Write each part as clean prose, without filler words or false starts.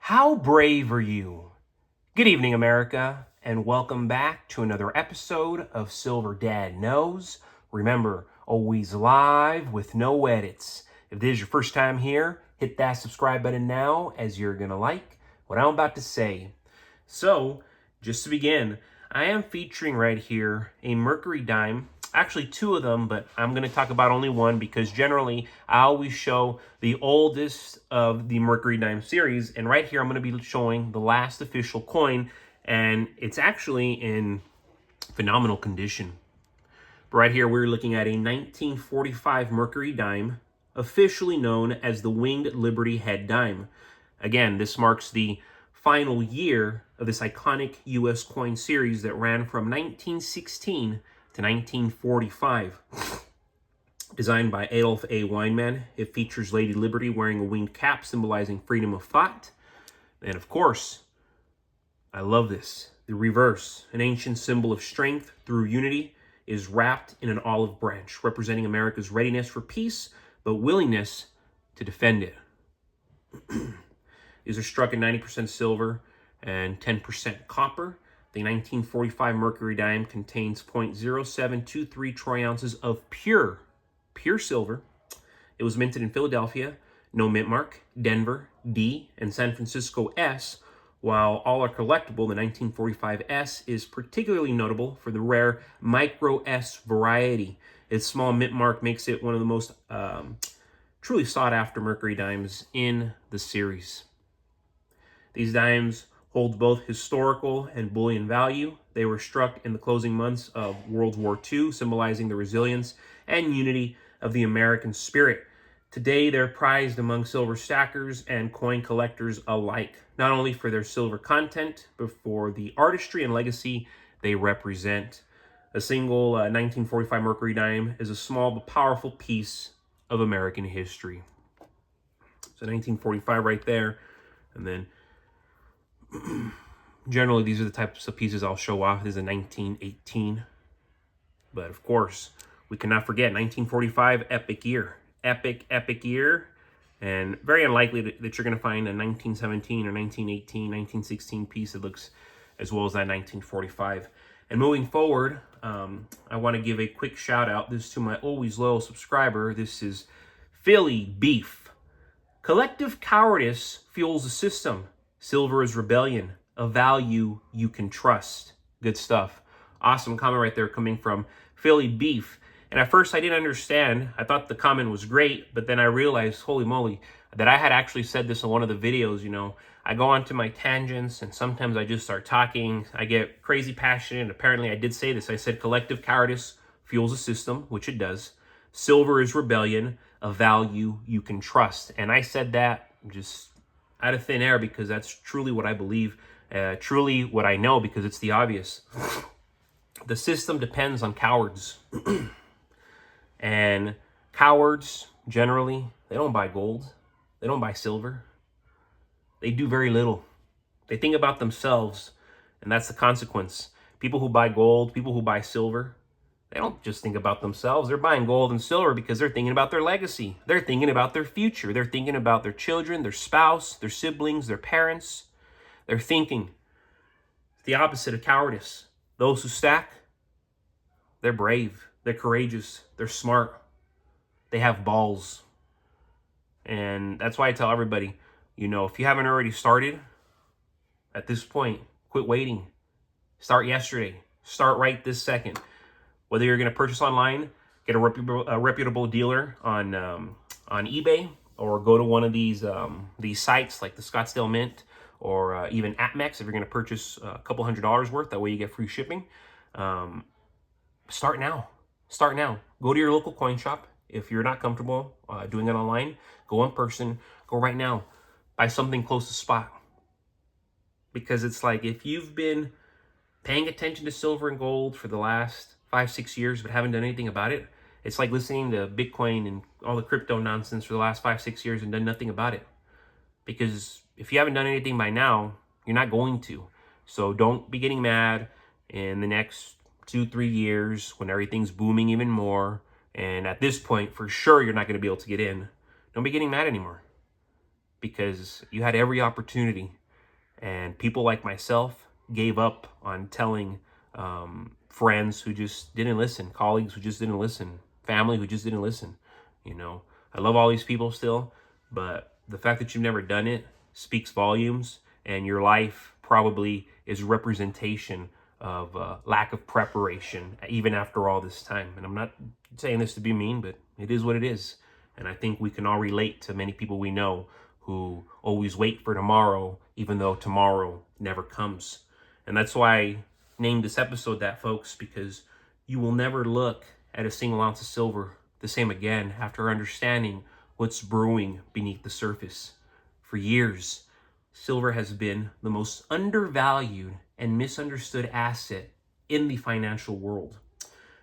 How brave are you? Good evening, America, and welcome back to another episode of Silver Dad Knows. Remember, always live with no edits. If this is your first time here, hit that subscribe button now, as you're going to like what I'm about to say. So, just to begin, I am featuring right here a Mercury Dime. Actually, two of them, but I'm going to talk about only one because generally I always show the oldest of the Mercury Dime series. And right here, I'm going to be showing the last official coin, and it's actually in phenomenal condition. But right here, we're looking at a 1945 Mercury Dime, officially known as the Winged Liberty Head Dime. Again, this marks the final year of this iconic U.S. coin series that ran from 1916 to 1945. Designed by Adolf A. Weinman, it features Lady Liberty wearing a winged cap symbolizing freedom of thought. And of course, I love this. The reverse, an ancient symbol of strength through unity, is wrapped in an olive branch, representing America's readiness for peace, but willingness to defend it. These are struck in 90% silver and 10% copper. The 1945 Mercury Dime contains 0.0723 troy ounces of pure silver. It was minted in Philadelphia, no mint mark, Denver, D, and San Francisco, S, while all are collectible. The 1945 S is particularly notable for the rare Micro S variety. Its small mint mark makes it one of the most truly sought-after Mercury Dimes in the series. These dimes hold both historical and bullion value. They were struck in the closing months of World War II, symbolizing the resilience and unity of the American spirit. Today, they're prized among silver stackers and coin collectors alike, not only for their silver content, but for the artistry and legacy they represent. A single 1945 Mercury Dime is a small but powerful piece of American history. So 1945 right there, and then generally, these are the types of pieces I'll show off. This is a 1918. But of course, we cannot forget 1945, epic year. Epic year. And very unlikely that you're going to find a 1917 or 1918, 1916 piece that looks as well as that 1945. And moving forward, I want to give a quick shout out. This is to my always loyal subscriber. This is Philly Beef. Collective cowardice fuels the system. Silver is rebellion, a value you can trust. Good stuff. Awesome comment right there coming from Philly Beef. And at first I didn't understand. I thought the comment was great, but then I realized, holy moly, that I had actually said this in one of the videos. You know, I go onto my tangents and sometimes I just start talking. I get crazy passionate. And apparently I did say this. I said collective cowardice fuels the system, which it does. Silver is rebellion, a value you can trust. And I said that just out of thin air because that's truly what I believe, truly what I know, because it's the obvious. The system depends on cowards. And cowards, generally, they don't buy gold. They don't buy silver. They do very little. They think about themselves, and that's the consequence. People who buy gold, people who buy silver, they don't just think about themselves. They're buying gold and silver because they're thinking about their legacy. They're thinking about their future. They're thinking about their children, their spouse, their siblings, their parents. They're thinking. It's the opposite of cowardice. Those who stack, they're brave. They're courageous. They're smart. They have balls. And that's why I tell everybody, you know, if you haven't already started, at this point, quit waiting. Start yesterday. Start right this second. Whether you're going to purchase online, get a reputable dealer on eBay, or go to one of these sites like the Scottsdale Mint, or even Atmex if you're going to purchase a couple $100 worth. That way you get free shipping. Start now. Start now. Go to your local coin shop. If you're not comfortable doing it online, go in person. Go right now. Buy something close to spot. Because it's like, if you've been paying attention to silver and gold for the last 5-6 years but haven't done anything about it, it's like listening to Bitcoin and all the crypto nonsense for the last 5-6 years and done nothing about it. Because if you haven't done anything by now, you're not going to. So don't be getting mad in the next 2-3 years when everything's booming even more. And at this point, for sure, you're not going to be able to get in. Don't be getting mad anymore. because you had every opportunity, and people like myself gave up on telling friends who just didn't listen, colleagues who just didn't listen, family who just didn't listen. You know, I love all these people still, but the fact that you've never done it speaks volumes, and your life probably is representation of lack of preparation, even after all this time. And I'm not saying this to be mean, but it is what it is. And I think we can all relate to many people we know who always wait for tomorrow, even though tomorrow never comes. And that's why I named this episode that, folks, because you will never look at a single ounce of silver the same again after understanding what's brewing beneath the surface. For years, silver has been the most undervalued and misunderstood asset in the financial world.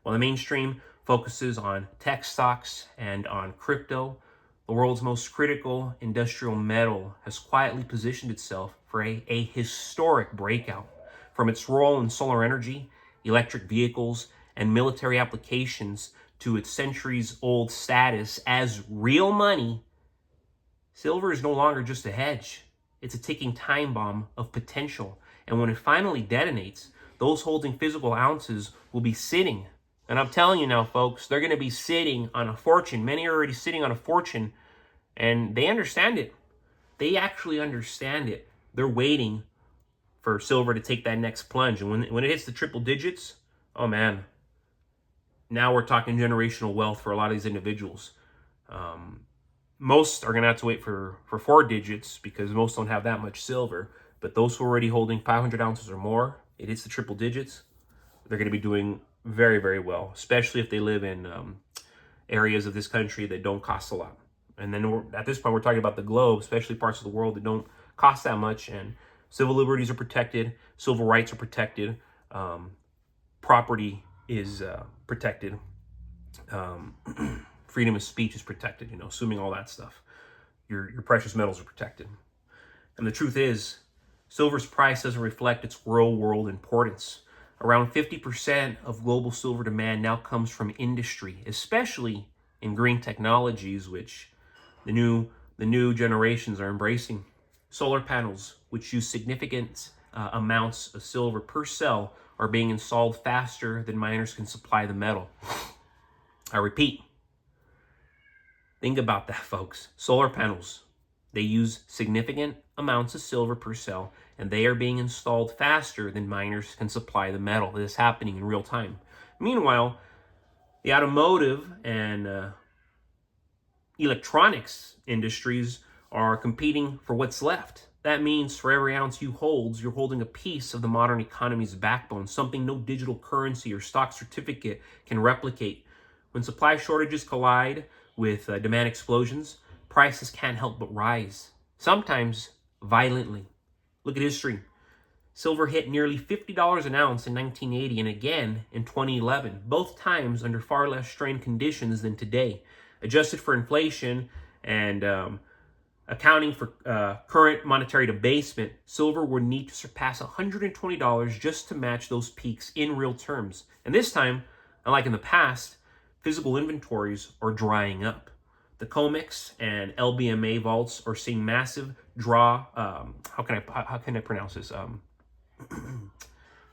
While the mainstream focuses on tech stocks and on crypto, the world's most critical industrial metal has quietly positioned itself for a historic breakout. From its role in solar energy, electric vehicles, and military applications to its centuries-old status as real money, silver is no longer just a hedge. It's a ticking time bomb of potential. And when it finally detonates, those holding physical ounces will be sitting. And I'm telling you now, folks, they're going to be sitting on a fortune. Many are already sitting on a fortune, and they understand it. They actually understand it. They're waiting for silver to take that next plunge. And when it hits the triple digits, oh man, now we're talking generational wealth for a lot of these individuals. Most are going to have to wait for 4 digits because most don't have that much silver. But those who are already holding 500 ounces or more, it hits the triple digits, they're going to be doing very, very well, especially if they live in areas of this country that don't cost a lot. And then at this point, we're talking about the globe, especially parts of the world that don't cost that much. And civil liberties are protected, civil rights are protected, property is protected, freedom of speech is protected, assuming all that stuff. Your precious metals are protected. And the truth is, silver's price doesn't reflect its real world importance. Around 50% of global silver demand now comes from industry, especially in green technologies, which the new generations are embracing. Solar panels, which use significant amounts of silver per cell, are being installed faster than miners can supply the metal. I repeat, think about that, folks. Solar panels, they use significant amounts of silver per cell, and they are being installed faster than miners can supply the metal. This is happening in real time. Meanwhile, the automotive and electronics industries are competing for what's left. That means for every ounce you hold, you're holding a piece of the modern economy's backbone, something no digital currency or stock certificate can replicate. When supply shortages collide with demand explosions, prices can't help but rise, sometimes violently. Look at history. Silver hit nearly $50 an ounce in 1980 and again in 2011, both times under far less strained conditions than today. Adjusted for inflation and accounting for current monetary debasement, silver would need to surpass $120 just to match those peaks in real terms. And this time, unlike in the past, physical inventories are drying up. The COMEX and LBMA vaults are seeing massive draw. How can I pronounce this?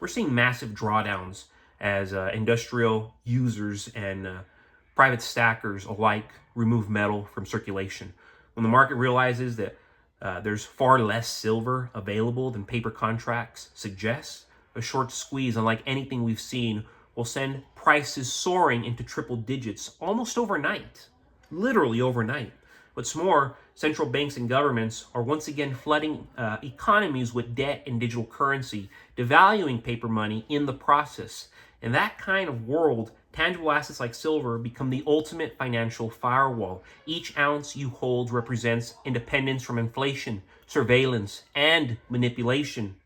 We're seeing massive drawdowns as industrial users and private stackers alike remove metal from circulation. When the market realizes that there's far less silver available than paper contracts suggest, a short squeeze, unlike anything we've seen, will send prices soaring into triple digits almost overnight. Literally overnight. What's more, central banks and governments are once again flooding economies with debt and digital currency, devaluing paper money in the process. In that kind of world, tangible assets like silver become the ultimate financial firewall. Each ounce you hold represents independence from inflation, surveillance, and manipulation.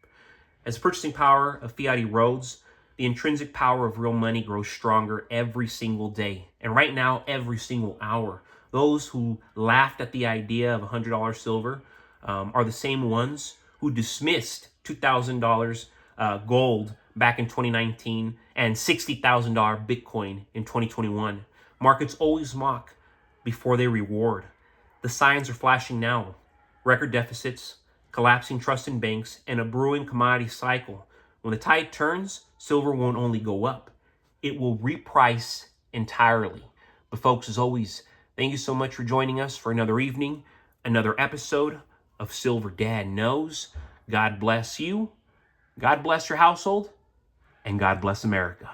As the purchasing power of fiat erodes, the intrinsic power of real money grows stronger every single day. And right now, every single hour. Those who laughed at the idea of $100 silver are the same ones who dismissed $2,000 gold back in 2019 and $60,000 Bitcoin in 2021. Markets always mock before they reward. The signs are flashing now. record deficits, collapsing trust in banks, and a brewing commodity cycle. When the tide turns, silver won't only go up, it will reprice entirely. But folks, as always, thank you so much for joining us for another evening, another episode of Silver Dad Knows. God bless you, God bless your household, and God bless America.